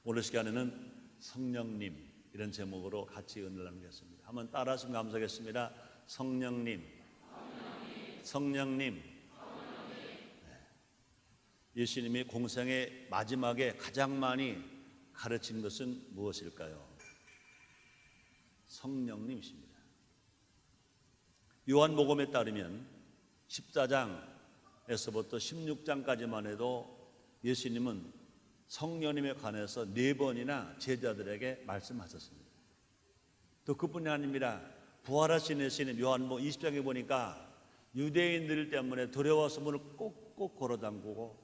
오늘 시간에는 성령님 이런 제목으로 같이 은혜를 나누겠습니다. 한번 따라하시면 감사하겠습니다. 성령님, 성령님. 예수님이 공생의 마지막에 가장 많이 가르친 것은 무엇일까요? 성령님이십니다. 요한복음에 따르면 14장에서부터 16장까지만 해도 예수님은 성령님에 관해서 4번이나 제자들에게 말씀하셨습니다. 또 그뿐이 아닙니다. 부활하신 예수님, 요한복음 20장에 보니까 유대인들 때문에 두려워서 문을 꼭꼭 걸어 잠그고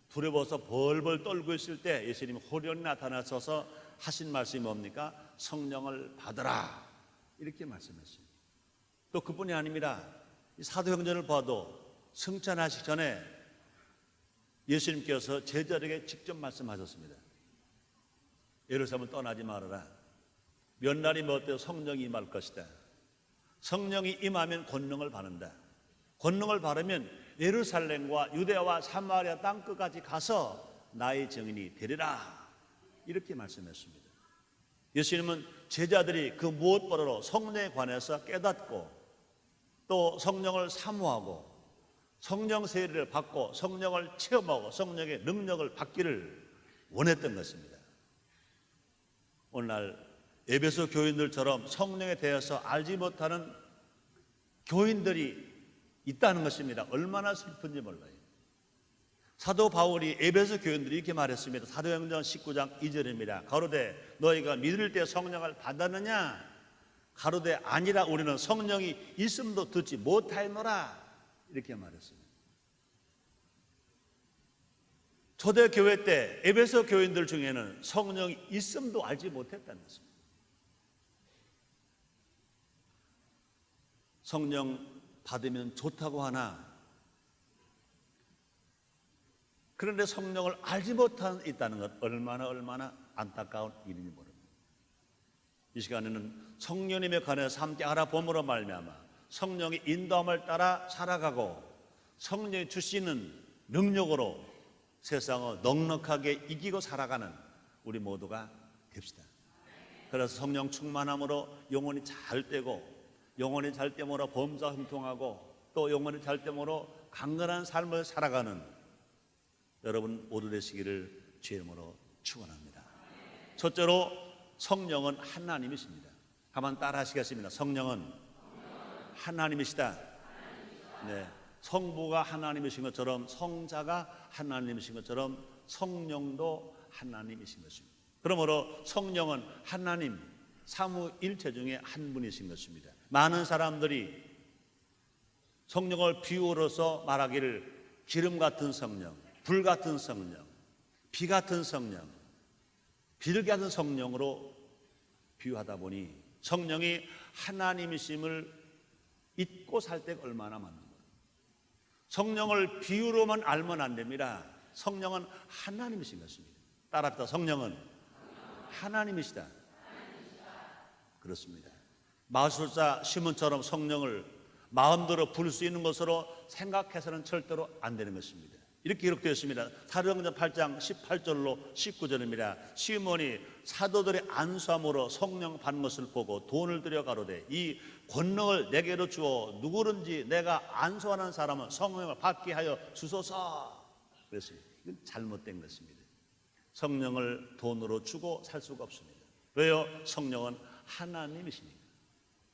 두려워서 벌벌 떨고 있을 때 예수님이 호련히 나타나셔서 하신 말씀이 뭡니까? 성령을 받으라, 이렇게 말씀했습니다. 또 그뿐이 아닙니다. 사도행전을 봐도 승천하시기 전에 예수님께서 제자들에게 직접 말씀하셨습니다. 예루살렘을 떠나지 말아라. 몇 날이 못되어 성령이 임할 것이다. 성령이 임하면 권능을 받는다. 권능을 받으면 예루살렘과 유대와 사마리아 땅끝까지 가서 나의 증인이 되리라, 이렇게 말씀했습니다. 예수님은 제자들이 그 무엇보다도 성령에 관해서 깨닫고 또 성령을 사모하고 성령 세례를 받고 성령을 체험하고 성령의 능력을 받기를 원했던 것입니다. 오늘날 에베소 교인들처럼 성령에 대해서 알지 못하는 교인들이 있다는 것입니다. 얼마나 슬픈지 몰라요. 사도 바울이 에베소 교인들이 이렇게 말했습니다. 사도행전 19장 2절입니다. 가로되 너희가 믿을 때 성령을 받았느냐? 가로되 아니라 우리는 성령이 있음도 듣지 못하였노라, 이렇게 말했습니다. 초대교회 때 에베소 교인들 중에는 성령이 있음도 알지 못했다는 것입니다. 성령 받으면 좋다고 하나 그런데 성령을 알지 못하는 있다는 것 얼마나 안타까운 일인지 모릅니다. 이 시간에는 성령님에 관해서 함께 알아봄으로 말미암아 성령의 인도함을 따라 살아가고 성령이 주시는 능력으로 세상을 넉넉하게 이기고 살아가는 우리 모두가 됩시다. 그래서 성령 충만함으로 영혼이 잘 되고 영혼이 잘 됨으로 범사 형통하고 또 영혼이 잘 됨으로 강건한 삶을 살아가는 여러분 모두 되시기를 주의 이름으로 축원합니다. 첫째로 성령은 하나님이십니다. 한번 따라 하시겠습니다. 성령은 하나님이시다. 네, 성부가 하나님이신 것처럼 성자가 하나님이신 것처럼 성령도 하나님이신 것입니다. 그러므로 성령은 하나님 삼위일체 중에 한 분이신 것입니다. 많은 사람들이 성령을 비유로서 말하기를 기름 같은 성령, 불 같은 성령, 비 같은 성령, 비둘기 같은 성령으로 비유하다 보니 성령이 하나님이심을 잊고 살 때가 얼마나 많은 거예요. 성령을 비유로만 알면 안 됩니다. 성령은 하나님이신 것입니다. 따라합시다. 성령은 하나님이시다. 그렇습니다. 마술사 시몬처럼 성령을 마음대로 부를 수 있는 것으로 생각해서는 절대로 안 되는 것입니다. 이렇게 기록되어 있습니다. 사도행전 8장 18절로 19절입니다. 시몬이 사도들의 안수함으로 성령 받는 것을 보고 돈을 들여 가로되 이 권능을 내게로 주어 누구든지 내가 안수하는 사람은 성령을 받게 하여 주소서. 그랬습니다. 이건 잘못된 것입니다. 성령을 돈으로 주고 살 수가 없습니다. 왜요? 성령은 하나님이십니다.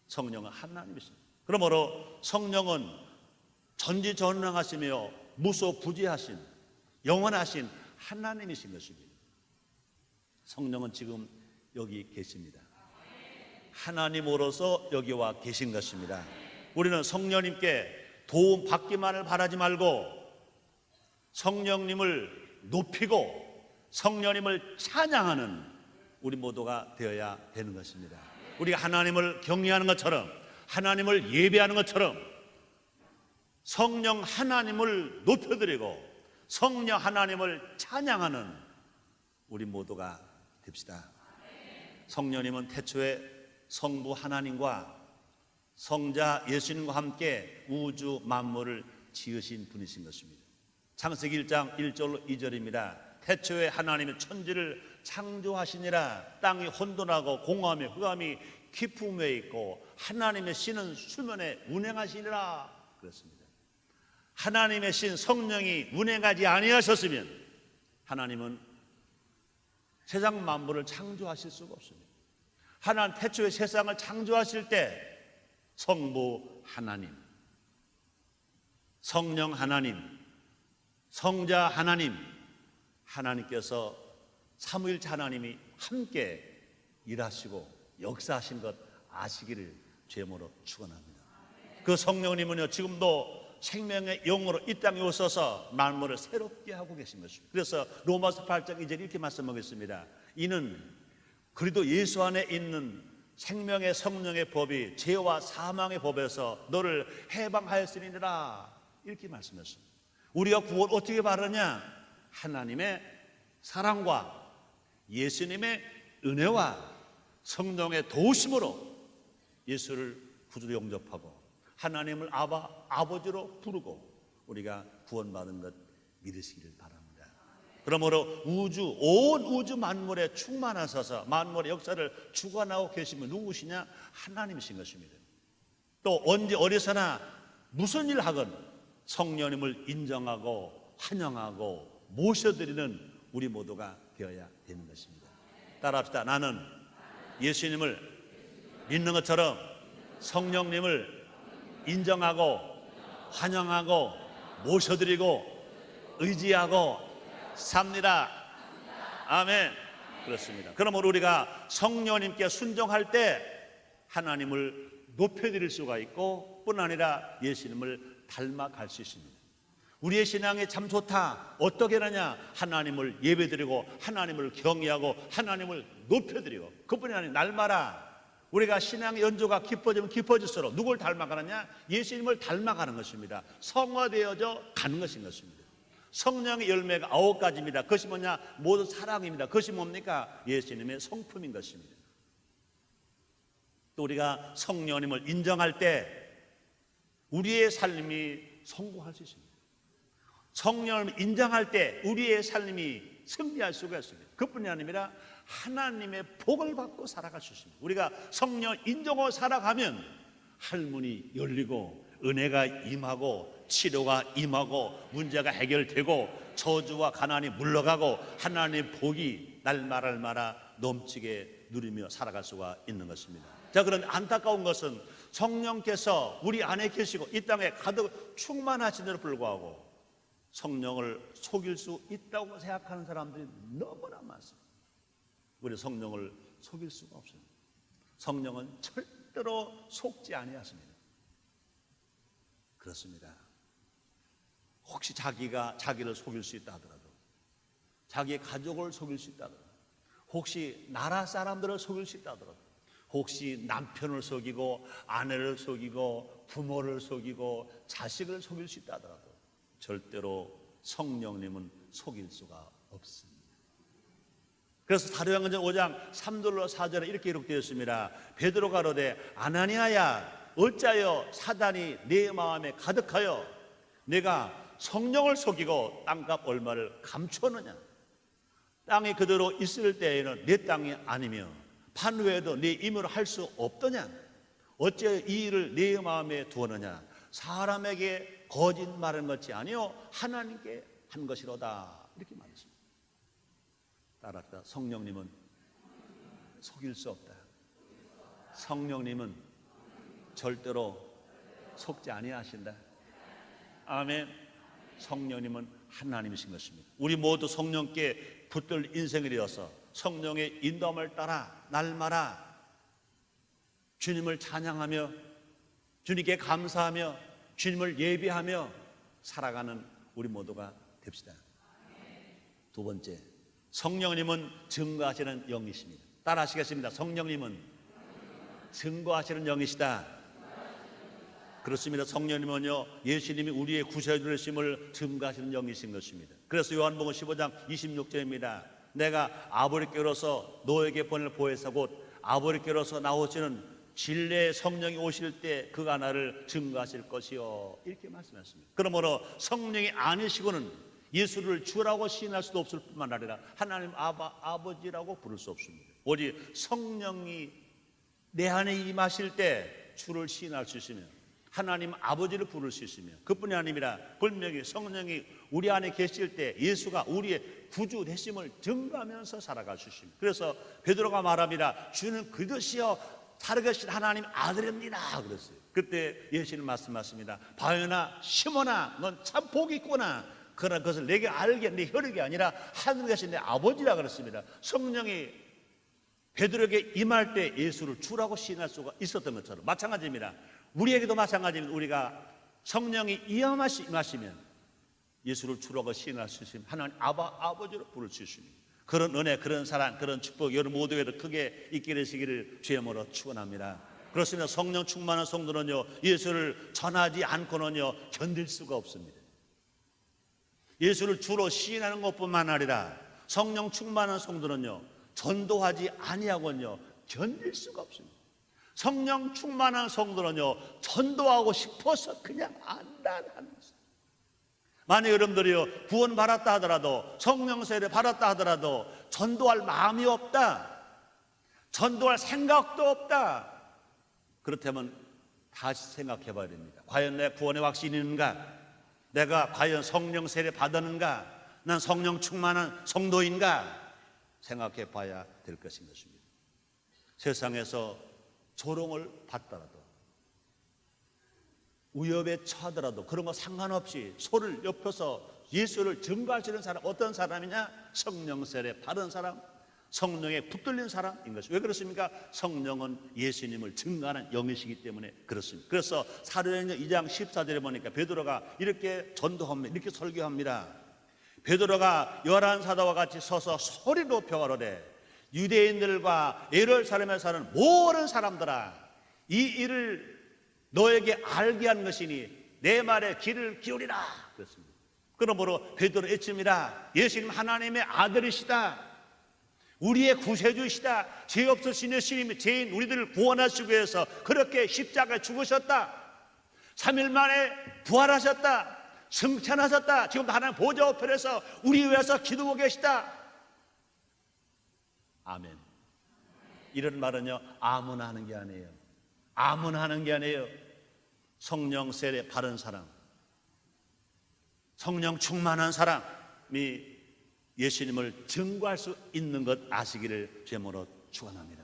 성령은 하나님이십니다. 그러므로 성령은 전지전능하시며 무소부지하신 영원하신 하나님이신 것입니다. 성령은 지금 여기 계십니다. 하나님으로서 여기 와 계신 것입니다. 우리는 성령님께 도움 받기만을 바라지 말고 성령님을 높이고 성령님을 찬양하는 우리 모두가 되어야 되는 것입니다. 우리가 하나님을 경외하는 것처럼 하나님을 예배하는 것처럼 성령 하나님을 높여드리고 성령 하나님을 찬양하는 우리 모두가 됩시다. 성령님은 태초에 성부 하나님과 성자 예수님과 함께 우주 만물을 지으신 분이신 것입니다. 창세기 1장 1절로 2절입니다. 태초에 하나님이 천지를 창조하시니라. 땅이 혼돈하고 공허하며 흑암이 깊음에 있고 하나님의 신은 수면에 운행하시니라 그랬습니다. 하나님의 신 성령이 운행하지 아니하셨으면 하나님은 세상 만물을 창조하실 수가 없습니다. 하나님 태초에 세상을 창조하실 때 성부 하나님, 성령 하나님, 성자 하나님, 하나님께서 삼위일체 하나님이 함께 일하시고 역사하신 것 아시기를 죄모로 축원합니다. 그 성령님은요 지금도 생명의 영으로 이 땅에 오셔서 만물을 새롭게 하고 계신 것입니다. 그래서 로마서 8장 2절 이렇게 말씀하겠습니다. 이는 그리스도 예수 안에 있는 생명의 성령의 법이 죄와 사망의 법에서 너를 해방하였으니라 이렇게 말씀했습니다. 우리가 구원 어떻게 받느냐? 하나님의 사랑과 예수님의 은혜와 성령의 도우심으로 예수를 구주로 영접하고 하나님을 아버지로 부르고 우리가 구원받은 것 믿으시기를 바랍니다. 그러므로 온 우주 만물에 충만하셔서 만물의 역사를 주관하고 계시면 누구시냐? 하나님이신 것입니다. 또 언제 어디서나 무슨 일 하건 성령님을 인정하고 환영하고 모셔드리는 우리 모두가 되어야 되는 것입니다. 따라합시다. 나는 예수님을 믿는 것처럼 성령님을 인정하고 환영하고 모셔드리고 의지하고 삽니다. 아멘. 그렇습니다. 그러므로 우리가 성령님께 순종할 때 하나님을 높여드릴 수가 있고 뿐 아니라 예수님을 닮아갈 수 있습니다. 우리의 신앙이 참 좋다. 어떻게 하느냐? 하나님을 예배드리고 하나님을 경외하고 하나님을 높여드리고 그뿐이 아니라 날마다 우리가 신앙의 연조가 깊어지면 깊어질수록 누굴 닮아가느냐? 예수님을 닮아가는 것입니다. 성화되어져 가는 것인 것입니다. 성령의 열매가 9가지입니다. 그것이 뭐냐? 모두 사랑입니다. 그것이 뭡니까? 예수님의 성품인 것입니다. 또 우리가 성령님을 인정할 때 우리의 삶이 성공할 수 있습니다. 성령을 인정할 때 우리의 삶이 승리할 수가 있습니다. 그뿐이 아니라 하나님의 복을 받고 살아갈 수 있습니다. 우리가 성령 인정하고 살아가면 할문이 열리고 은혜가 임하고 치료가 임하고 문제가 해결되고 저주와 가난이 물러가고 하나님의 복이 날마다 넘치게 누리며 살아갈 수가 있는 것입니다. 자, 그런데 안타까운 것은 성령께서 우리 안에 계시고 이 땅에 가득 충만하신데도 불구하고 성령을 속일 수 있다고 생각하는 사람들이 너무나 많습니다. 우리 성령을 속일 수가 없습니다. 성령은 절대로 속지 아니하십니다. 그렇습니다. 혹시 자기가 자기를 속일 수 있다 하더라도, 자기의 가족을 속일 수 있다 하더라도, 혹시 나라 사람들을 속일 수 있다 하더라도, 혹시 남편을 속이고 아내를 속이고 부모를 속이고 자식을 속일 수 있다 하더라도 절대로 성령님은 속일 수가 없습니다. 그래서 사도행전 5장 3절로 4절에 이렇게 기록되어 있습니다. 베드로 가로되 아나니아야 어찌하여 사단이 내 마음에 가득하여 내가 성령을 속이고 땅값 얼마를 감추었느냐? 땅이 그대로 있을 때에는 내 땅이 아니며 판후에도 내 임으로 할 수 없더냐? 어째 이 일을 내 마음에 두었느냐? 사람에게 거짓말은 것이 아니요 하나님께 한 것이로다. 이렇게 말했습니다. 따라합시다. 성령님은 속일 수 없다. 성령님은 절대로 속지 아니하신다. 아멘. 성령님은 하나님이신 것입니다. 우리 모두 성령께 붙들 인생이 되어서 성령의 인도함을 따라 날마다 주님을 찬양하며 주님께 감사하며 주님을 예배하며 살아가는 우리 모두가 됩시다. 두 번째, 성령님은 증거하시는 영이십니다. 따라 하시겠습니다. 성령님은 증거하시는 영이시다. 그렇습니다. 성령님은요, 예수님이 우리의 구세주이심을 증거하시는 영이신 것입니다. 그래서 요한복음 15장 26절입니다. 내가 아버지께로서 너에게 보낼 보혜사 곧 아버지께로서 나오시는 진리의 성령이 오실 때 그가 나를 증거하실 것이요. 이렇게 말씀하셨습니다. 그러므로 성령이 아니시고는 예수를 주라고 시인할 수도 없을 뿐만 아니라 하나님 아버지라고 부를 수 없습니다. 오직 성령이 내 안에 임하실 때 주를 시인할 수 있으며 하나님 아버지를 부를 수 있으며 그뿐이 아니라 분명히 성령이 우리 안에 계실 때 예수가 우리의 구주 되심을 증거하면서 살아갈 수 있습니다. 그래서 베드로가 말합니다. 주는 그것이요 살아계신 하나님 아들입니다 그랬어요. 그때 예수님 말씀하십니다. 바요나 시몬아 넌 참 복이 있구나. 그러나 그것을 내게 알게 내 혈육이 아니라 하늘에 계신 내 아버지라 그랬습니다. 성령이 베드로에게 임할 때 예수를 주라고 시인할 수가 있었던 것처럼 마찬가지입니다. 우리에게도 마찬가지입니다. 우리가 성령이 임하시면 예수를 주라고 시인할 수 있으면 하나님 아버지로 부를 수 있습니다. 그런 은혜, 그런 사랑, 그런 축복 여러분 모두에게 크게 있게 되시기를 주의 이름으로 축원합니다. 그렇습니다. 성령 충만한 성도는요 예수를 전하지 않고는요 견딜 수가 없습니다. 예수를 주로 시인하는 것뿐만 아니라 성령 충만한 성도는요 전도하지 아니하고는요 견딜 수가 없습니다. 성령 충만한 성도는요 전도하고 싶어서 그냥 안다는 것입니다. 만약 여러분들이요 구원 받았다 하더라도 성령 세례 받았다 하더라도 전도할 마음이 없다, 전도할 생각도 없다, 그렇다면 다시 생각해 봐야 됩니다. 과연 내 구원의 확신이 있는가? 내가 과연 성령 세례 받았는가? 난 성령 충만한 성도인가? 생각해 봐야 될 것인 것입니다. 세상에서 조롱을 받더라도 위협에 처하더라도 그런 거 상관없이 소를 높여서 예수를 증거할 수 있는 사람 어떤 사람이냐? 성령 세례 받은 사람, 성령에 붙들린 사람인 것입니다. 왜 그렇습니까? 성령은 예수님을 증거하는 영이시기 때문에 그렇습니다. 그래서 사도행전 2장 14절에 보니까 베드로가 이렇게 전도합니다. 이렇게 설교합니다. 베드로가 열한 사도와 같이 서서 소리 높여 가로되 유대인들과 예루살렘에 사는 모든 사람들아 이 일을 너에게 알게 한 것이니 내 말에 귀를 기울이라 그랬습니다. 그러므로 베드로 외칩니다. 예수님 하나님의 아들이시다, 우리의 구세주시다, 죄 없으신 예수님이 죄인 우리들을 구원하시기 위해서 그렇게 십자가에 죽으셨다, 3일 만에 부활하셨다, 승천하셨다, 지금도 하나님 보좌 우편에서 우리 위해서 기도하고 계시다. 아멘. 이런 말은요 아무나 하는 게 아니에요. 아무나 하는 게 아니에요. 성령 세례 받은 사람, 성령 충만한 사람이 예수님을 증거할 수 있는 것 아시기를 제모로 축원합니다.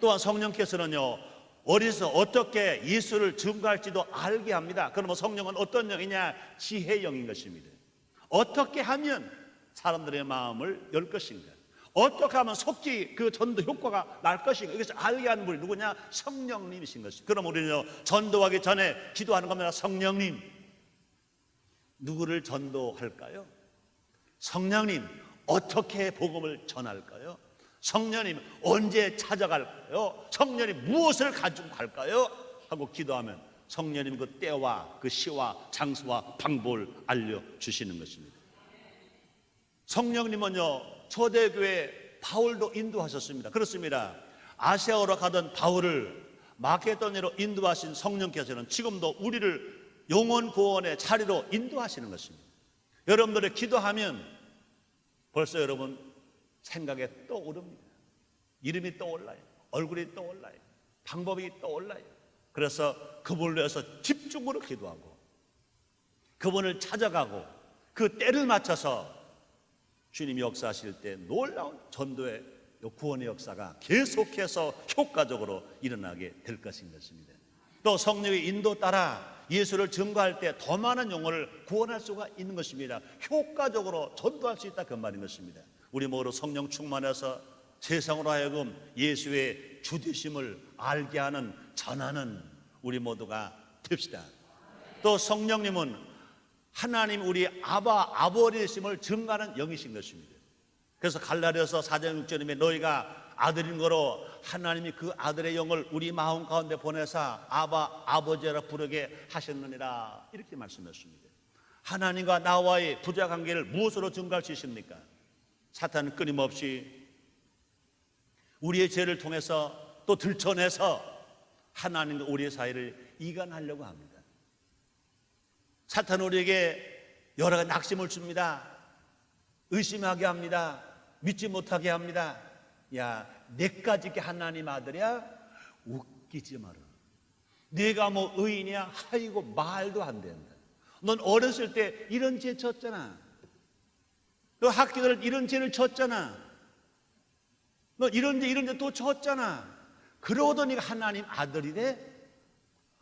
또한 성령께서는요 어디서 어떻게 예수를 증거할지도 알게 합니다. 그러면 성령은 어떤 영이냐? 지혜의 영인 것입니다. 어떻게 하면 사람들의 마음을 열 것인가? 어떻게 하면 속히 그 전도 효과가 날 것인가? 이것을 알게 하는 분이 누구냐? 성령님이신 것입니다. 그럼 우리는 전도하기 전에 기도하는 겁니다. 성령님, 누구를 전도할까요? 성령님, 어떻게 복음을 전할까요? 성령님, 언제 찾아갈까요? 성령님, 무엇을 가지고 갈까요? 하고 기도하면 성령님 그 때와 그 시와 장소와 방법을 알려주시는 것입니다. 성령님은요 초대교회 바울도 인도하셨습니다. 그렇습니다. 아시아로 가던 바울을 마케도니아로 인도하신 성령께서는 지금도 우리를 영혼 구원의 자리로 인도하시는 것입니다. 여러분들이 기도하면 벌써 여러분 생각에 떠오릅니다. 이름이 떠올라요. 얼굴이 떠올라요. 방법이 떠올라요. 그래서 그분을 위해서 집중으로 기도하고 그분을 찾아가고 그 때를 맞춰서 주님이 역사하실 때 놀라운 전도의 구원의 역사가 계속해서 효과적으로 일어나게 될 것인 것입니다. 또 성령의 인도 따라 예수를 증거할 때 더 많은 영혼을 구원할 수가 있는 것입니다. 효과적으로 전도할 수 있다 그 말인 것입니다. 우리 모두 성령 충만해서 세상으로 하여금 예수의 주되심을 알게 하는 전하는 우리 모두가 됩시다. 또 성령님은 하나님 우리 아버지심을 증거하는 영이신 것입니다. 그래서 갈라디아서 4장 6절에 너희가 아들인 거로 하나님이 그 아들의 영을 우리 마음 가운데 보내사 아버지라 부르게 하셨느니라 이렇게 말씀하셨습니다. 하나님과 나와의 부자 관계를 무엇으로 증거할 수 있습니까? 사탄은 끊임없이 우리의 죄를 통해서 또 들춰내서 하나님과 우리의 사이를 이간하려고 합니다. 사탄은 우리에게 여러 가지 낙심을 줍니다. 의심하게 합니다. 믿지 못하게 합니다. 야, 내까지 하나님 아들이야? 웃기지 마라. 내가 뭐 의인이야? 아이고, 말도 안 된다. 넌 어렸을 때 이런 죄 졌잖아. 너 학교들 이런 죄를 졌잖아. 너 이런 죄 또 졌잖아. 그러고도 네가 하나님 아들이래?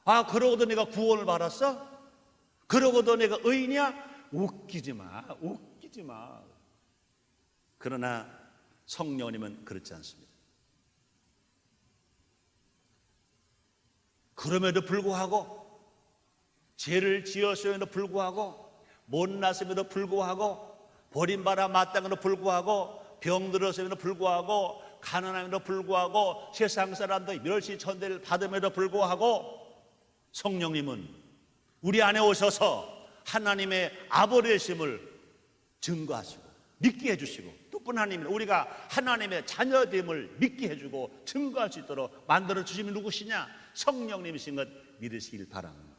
아, 그러고도 네가 구원을 받았어? 그러고도 내가 의인이야? 웃기지 마. 웃기지 마. 그러나 성령님은 그렇지 않습니다. 그럼에도 불구하고, 죄를 지었음에도 불구하고, 못났음에도 불구하고, 버림받아 마땅함에도 불구하고, 병들었음에도 불구하고, 가난함에도 불구하고, 세상 사람들 멸시 천대를 받음에도 불구하고, 성령님은 우리 안에 오셔서 하나님의 아버지심을 증거하시고 믿게 해주시고, 또 뿐 아니라 우리가 하나님의 자녀됨을 믿게 해주고 증거할 수 있도록 만들어 주심이 누구시냐? 성령님이신 것 믿으시길 바랍니다.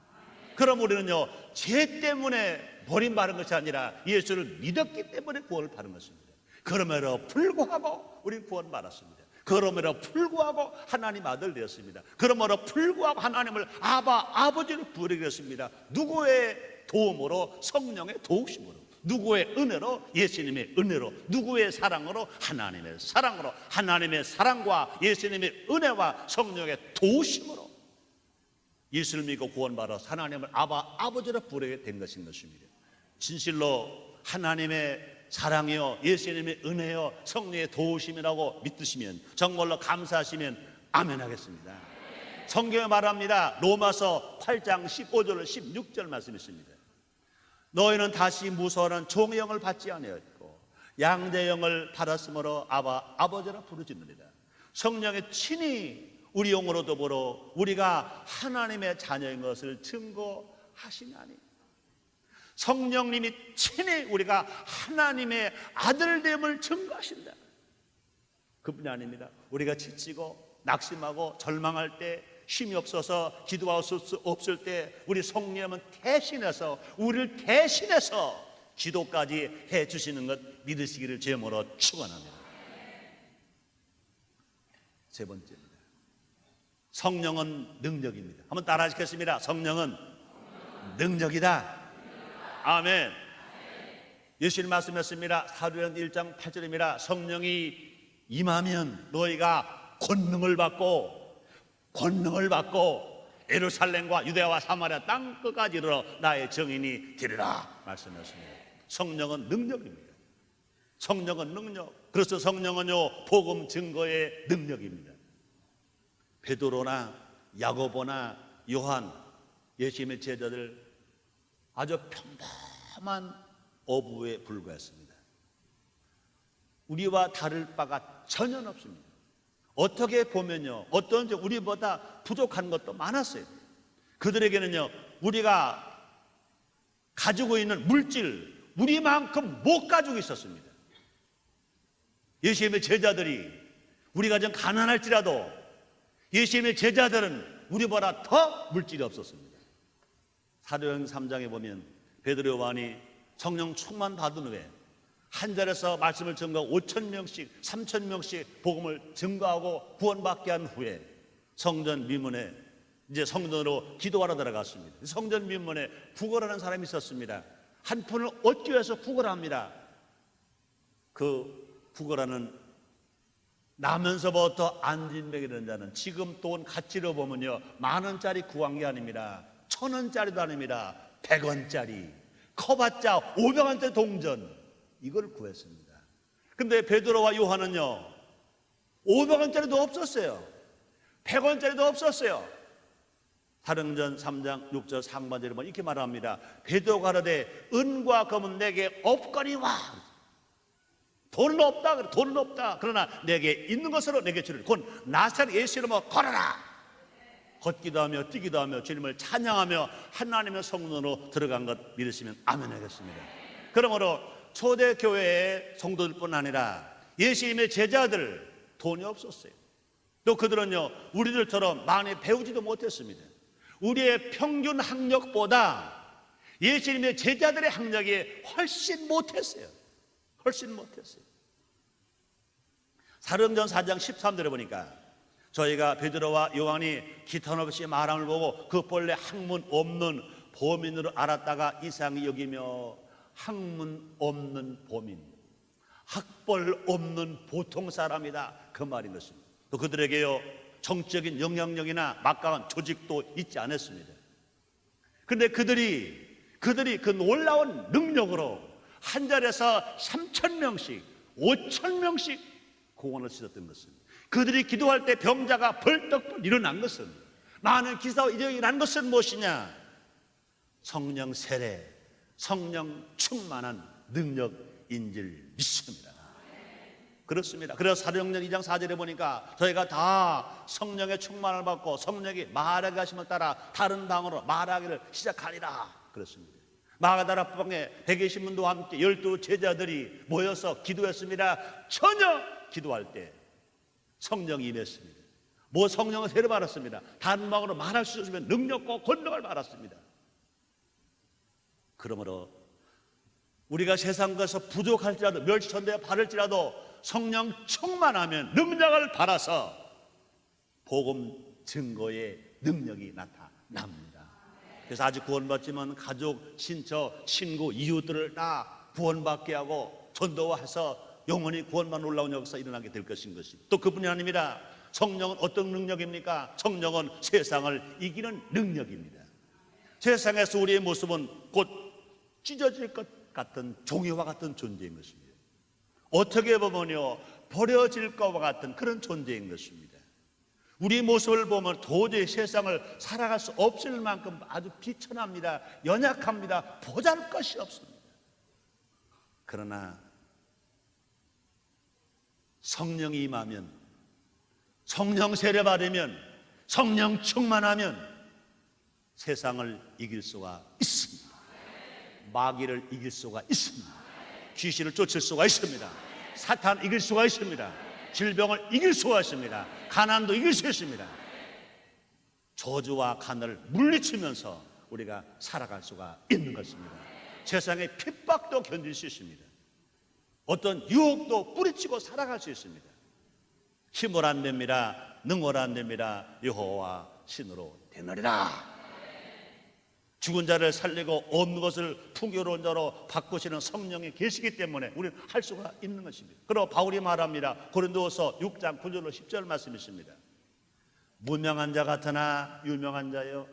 그럼 우리는요, 죄 때문에 버림받은 것이 아니라 예수를 믿었기 때문에 구원을 받은 것입니다. 그럼에도 불구하고 우리는 구원받았습니다. 그럼에도 불구하고 하나님 아들 되었습니다. 그러므로 불구하고 하나님을 아버지로 부르게 됐습니다. 누구의 도움으로? 성령의 도우심으로. 누구의 은혜로? 예수님의 은혜로. 누구의 사랑으로? 하나님의 사랑으로. 하나님의 사랑과 예수님의 은혜와 성령의 도우심으로 예수를 믿고 구원받아서 하나님을 아버지로 부르게 된 것입니다. 진실로 하나님의 사랑이요, 예수님의 은혜요, 성령의 도우심이라고 믿으시면, 정말로 감사하시면 아멘 하겠습니다. 성경에 말합니다. 로마서 8장 15절 16절 말씀이 있습니다. 너희는 다시 무서워하는 종의 영을 받지 아니하였고 양자의 영을 받았으므로 아버지라 부르짖느니라. 성령의 친히 우리 영으로 더불어 우리가 하나님의 자녀인 것을 증거하시나니, 성령님이 친히 우리가 하나님의 아들됨을 증거하신다. 그뿐이 아닙니다. 우리가 지치고 낙심하고 절망할 때, 힘이 없어서 기도할 수 없을 때 우리 성령님은 대신해서, 우리를 대신해서 기도까지 해주시는 것 믿으시기를 제목으로 축원합니다. 세 번째입니다. 성령은 능력입니다. 한번 따라 하시겠습니다. 성령은 능력이다. 아멘. 예수님 말씀했습니다. 사도행전 1장 8절입니다. 성령이 임하면 너희가 권능을 받고 예루살렘과 유대와 사마리아 땅 끝까지 이르러 나의 증인이 되리라 말씀하셨습니다. 성령은 능력입니다. 성령은 능력. 그래서 성령은요, 복음 증거의 능력입니다. 베드로나 야고보나 요한, 예수님의 제자들 아주 평범한 어부에 불과했습니다. 우리와 다를 바가 전혀 없습니다. 어떻게 보면요, 어떤지 우리보다 부족한 것도 많았어요. 그들에게는요, 우리가 가지고 있는 물질, 우리만큼 못 가지고 있었습니다. 예수님의 제자들이, 우리가 좀 가난할지라도 예수님의 제자들은 우리보다 더 물질이 없었습니다. 사도행전 3장에 보면 베드로 요한이 성령 충만 받은 후에 한 자리에서 말씀을 증거하고 5,000명씩 3,000명씩 복음을 증거하고 구원받게 한 후에 성전 미문에 이제 성전으로 기도하러 들어갔습니다. 성전 미문에 구걸하는 사람이 있었습니다. 한 푼을 얻기 위해서 구걸합니다. 그 구걸하는 나면서부터 안진뱅이라는 자는 지금 돈 가치로 보면요, 10,000원짜리 구한 게 아닙니다. 1,000원짜리도 아닙니다. 100원짜리, 커봤자 500원짜리 동전, 이걸 구했습니다. 근데 베드로와 요한은요, 500원짜리도 없었어요. 100원짜리도 없었어요. 사도행전 3장 6절 상반절에 보면 이렇게 말합니다. 베드로가 가로되 은과 금은 내게 없거니와. 돈은 없다. 돈은 없다. 그러나 내게 있는 것으로 내게 주리라. 곧 나사렛 예수 이름으로 걸어라. 걷기도 하며 뛰기도 하며 주님을 찬양하며 하나님의 성전으로 들어간 것 믿으시면 아멘 하겠습니다. 그러므로 초대교회의 성도들뿐 아니라 예수님의 제자들 돈이 없었어요. 또 그들은요, 우리들처럼 많이 배우지도 못했습니다. 우리의 평균 학력보다 예수님의 제자들의 학력이 훨씬 못했어요. 훨씬 못했어요. 사도행전 4장 13절에 보니까 저희가 베드로와 요한이 기탄 없이 말함을 보고 그 본래 학문 없는 범인으로 알았다가 이상히 여기며, 학문 없는 범인, 학벌 없는 보통 사람이다, 그 말인 것입니다. 또 그들에게요 정적인 영향력이나 막강한 조직도 있지 않았습니다. 그런데 그들이 그 놀라운 능력으로 한 자리에서 3,000명씩 5,000명씩 구원을 시켰던 것은, 그들이 기도할 때 병자가 벌떡 일어난 것은, 많은 기사와 이적이 난 것은 무엇이냐? 성령 세례, 성령 충만한 능력인 줄 믿습니다. 그렇습니다. 그래서 사도행전 2장 4절에 보니까 저희가 다 성령의 충만을 받고 성령이 말하게 하심을 따라 다른 방언으로 말하기를 시작하리라 그렇습니다. 마가다라 방에 120분도와 함께 12 제자들이 모여서 기도했습니다. 전혀 기도할 때 성령이 임했습니다. 성령을 세례 받았습니다. 다른 방언으로 말할 수 있으면 능력과 권능을 받았습니다. 그러므로 우리가 세상 가서 부족할지라도, 멸시천대에 바를지라도 성령 충만하면 능력을 받아서 복음 증거의 능력이 나타납니다. 그래서 아직 구원받지만 가족, 친척, 친구, 이웃들을 다 구원받게 하고 전도해서 영원히 구원만 놀라운 역사 일어나게 될 것인 것입니다. 또 그뿐이 아닙니다. 성령은 어떤 능력입니까? 성령은 세상을 이기는 능력입니다. 세상에서 우리의 모습은 곧 찢어질 것 같은 종이와 같은 존재인 것입니다. 어떻게 보면요 버려질 것과 같은 그런 존재인 것입니다. 우리 모습을 보면 도저히 세상을 살아갈 수 없을 만큼 아주 비천합니다. 연약합니다. 보잘것이 없습니다. 그러나 성령이 임하면, 성령 세례 받으면, 성령 충만하면 세상을 이길 수가 있습니다. 마귀를 이길 수가 있습니다. 귀신을 쫓을 수가 있습니다. 사탄 이길 수가 있습니다. 질병을 이길 수가 있습니다. 가난도 이길 수 있습니다. 저주와 가난을 물리치면서 우리가 살아갈 수가 있는 것입니다. 세상의 핍박도 견딜 수 있습니다. 어떤 유혹도 뿌리치고 살아갈 수 있습니다. 힘을 안 냅니다. 능을 안 냅니다. 여호와 신으로 되느리라. 죽은 자를 살리고 없는 것을 풍요로운 자로 바꾸시는 성령이 계시기 때문에 우리는 할 수가 있는 것입니다. 그리고 바울이 말합니다. 고린도후서 6장 9절로 10절 말씀이 있습니다. 무명한 자 같으나 유명한 자여,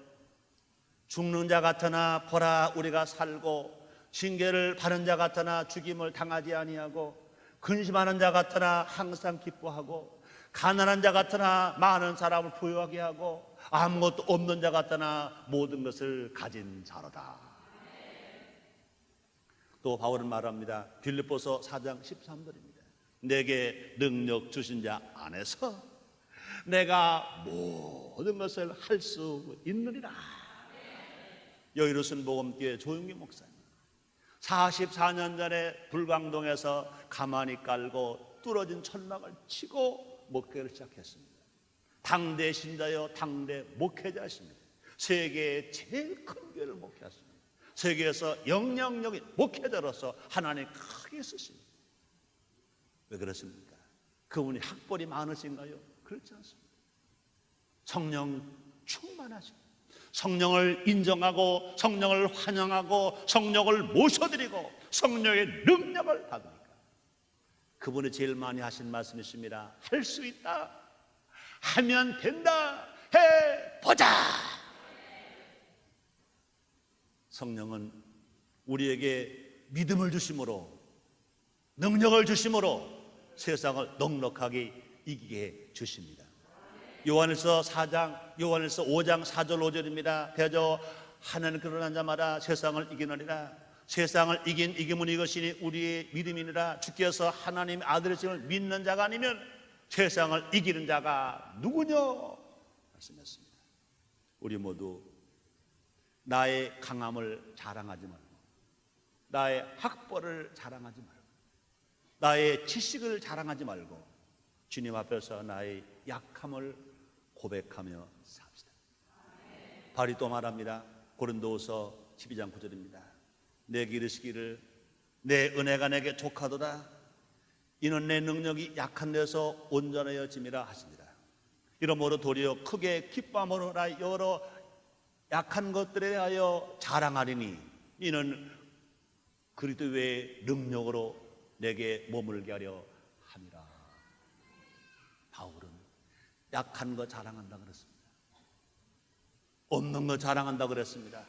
죽는 자 같으나 보라 우리가 살고, 징계를 받은 자 같으나 죽임을 당하지 아니하고, 근심하는 자 같으나 항상 기뻐하고, 가난한 자 같으나 많은 사람을 부유하게 하고, 아무것도 없는 자 같으나 모든 것을 가진 자로다. 또 바울은 말합니다. 빌립보서 4장 13절입니다. 내게 능력 주신 자 안에서 내가 모든 것을 할 수 있느니라. 여의도순 복음교회 조용기 목사님, 44년 전에 불광동에서 가만히 깔고 뚫어진 천막을 치고 목회를 시작했습니다. 당대 신자여 당대 목회자십니다. 세계의 제일 큰 교회를 목회하십니다. 세계에서 영향력이 목회자로서 하나님 크게 쓰십니다. 왜 그렇습니까? 그분이 학벌이 많으신가요? 그렇지 않습니다. 성령 충만하십니다. 성령을 인정하고 성령을 환영하고 성령을 모셔드리고 성령의 능력을 받으니까 그분이 제일 많이 하신 말씀이 있습니다. 할 수 있다, 하면 된다, 해보자. 성령은 우리에게 믿음을 주심으로, 능력을 주심으로 세상을 넉넉하게 이기게 주십니다. 요한일서 5장 4절 5절입니다. 대저 하나님 그러한 자마다 세상을 이기느니라. 세상을 이긴 이김은 이것이니 우리의 믿음이니라. 주께서 하나님의 아들이심을 믿는 자가 아니면 세상을 이기는 자가 누구냐 말씀했습니다. 우리 모두 나의 강함을 자랑하지 말고, 나의 학벌을 자랑하지 말고, 나의 지식을 자랑하지 말고 주님 앞에서 나의 약함을 고백하며 삽시다. 바울이 또 말합니다. 고린도후서 12장 9절입니다. 내게 이르시기를 내 은혜가 내게 족하도다. 이는 내 능력이 약한 데서 온전하여짐이라 하시니라. 이러므로 도리어 크게 기뻐하노라. 여러 약한 것들에 대하여 자랑하리니 이는 그리스도의 능력으로 내게 머물게 하려 함이라. 바울은 약한 거 자랑한다 그랬습니다. 없는 거 자랑한다 그랬습니다.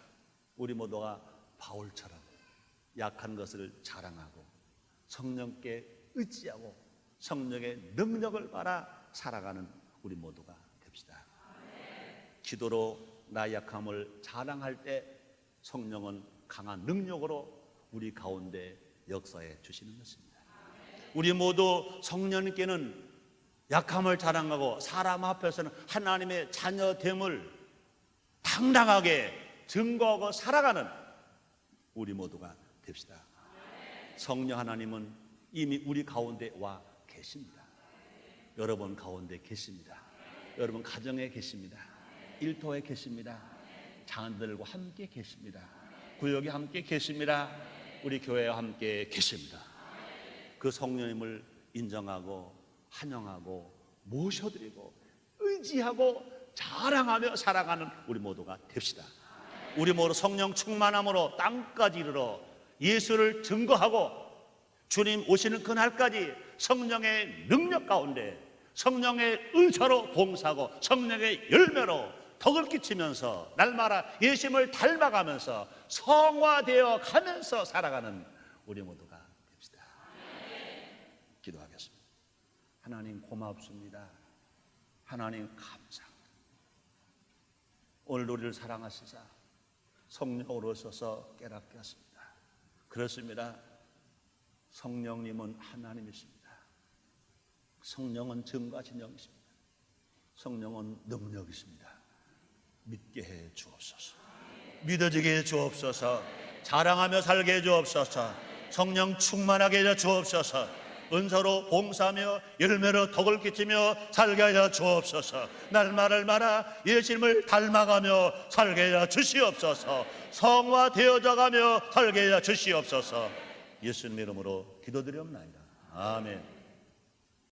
우리 모두가 바울처럼 약한 것을 자랑하고 성령께 의지하고 성령의 능력을 받아 살아가는 우리 모두가 됩시다. 기도로 나의 약함을 자랑할 때 성령은 강한 능력으로 우리 가운데 역사해 주시는 것입니다. 우리 모두 성령님께는 약함을 자랑하고 사람 앞에서는 하나님의 자녀됨을 당당하게 증거하고 살아가는 우리 모두가 됩시다. 성령 하나님은 이미 우리 가운데 와 계십니다. 여러분 가운데 계십니다. 여러분 가정에 계십니다. 일터에 계십니다. 자녀들과 함께 계십니다. 구역에 함께 계십니다. 우리 교회와 함께 계십니다. 그 성령님을 인정하고 환영하고 모셔드리고 의지하고 자랑하며 살아가는 우리 모두가 됩시다. 우리 모두 성령 충만함으로 땅까지 이르러 예수를 증거하고 주님 오시는 그날까지 성령의 능력 가운데 성령의 은사로 봉사하고 성령의 열매로 덕을 끼치면서 날마다 예수님을 닮아가면서 성화되어 가면서 살아가는 우리 모두가 됩시다. 기도하겠습니다. 하나님 고맙습니다. 하나님 감사합니다. 오늘 우리를 사랑하시사 성령으로 오셔서 깨닫게 하십니다. 그렇습니다. 성령님은 하나님이십니다. 성령은 증거하신 영이십니다. 성령은 능력이십니다. 믿게 해 주옵소서. 믿어지게 해 주옵소서. 자랑하며 살게 해 주옵소서. 성령 충만하게 해 주옵소서. 은사로 봉사하며 열매로 덕을 끼치며 살게 하여 주옵소서. 날마다 예수님을 닮아가며 살게 하여 주시옵소서. 성화되어져 가며 살게 하여 주시옵소서. 예수님 이름으로 기도드리옵나이다. 아멘.